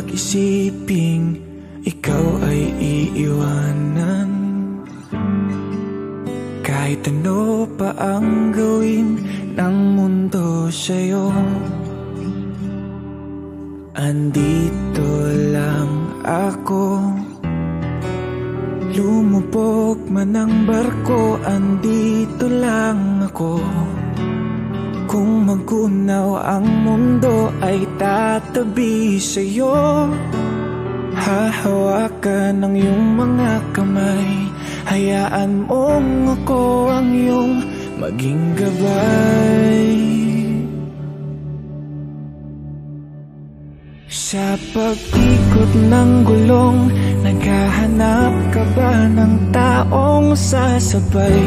pag-isiping ikaw ay iiwanan. Kahit ano pa ang gawin ng mundo sa'yo, andito lang ako. Lumubog man ang barko, andito lang ako. Kung magunaw ang mundo ay tatabi sa'yo. Hahawakan ng iyong mga kamay, hayaan mong ako ang iyong maging gabay. Sa pag-ikot ng gulong, naghahanap ka ba ng taong sasabay?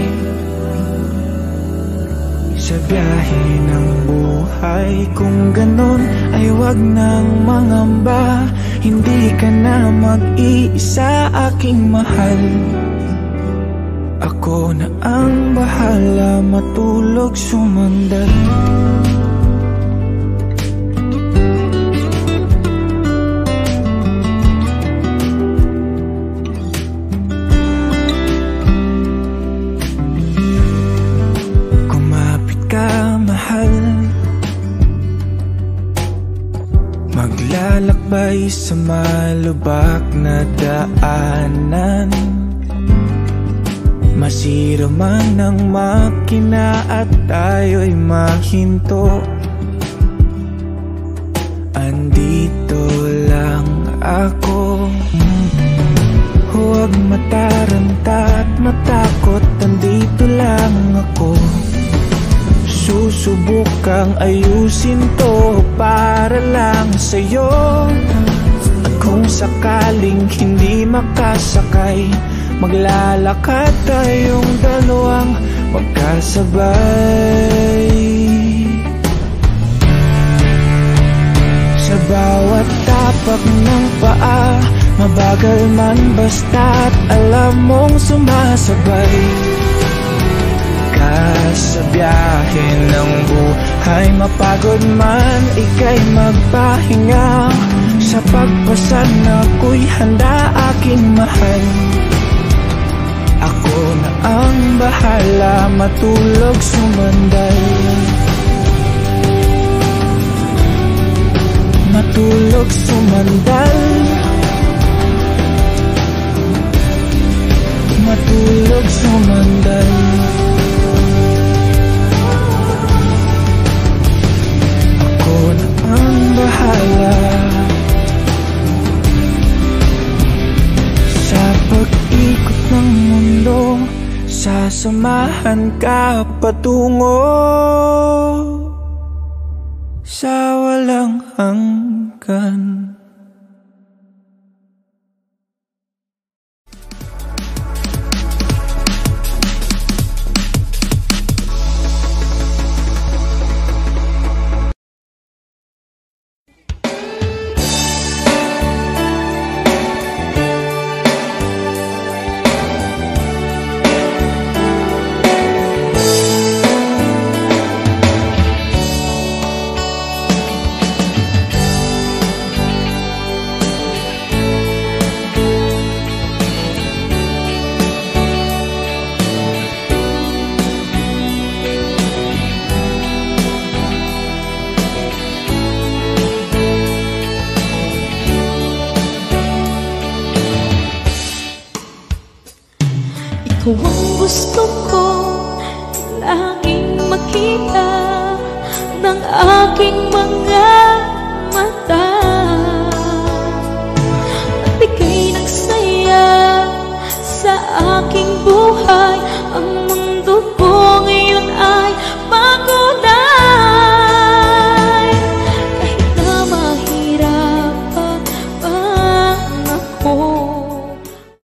Sa biyahe ng buhay, kung ganon ay wag nang mangamba. Hindi ka na mag-iisa, aking mahal. Ako na ang bahala, matulog sumandal. Maglalakbay sa malubak na daanan, masira man ang makina at tayo'y mahinto. Andito lang ako. Huwag mataranta at matakot, andito lang ako. Susubukang ayusin to para lang sa'yo. At kung sakaling hindi makasakay, maglalakad tayong dalawang magkasabay. Sa bawat tapak ng paa, mabagal man basta't alam mong sumasabay. Sa biyahe ng buhay, mapagod man, ika'y magpahinga. Sa pagpasan ako'y handa, aking mahal. Ako na ang bahala, matulog sumandal. Matulog sumandal. Matulog sumandal. Ang bahala sa pag-ikot ng mundo, sasamahan ka patungo sa walang hanggan. Ikaw ang gusto ko laging makita ng aking mga mata.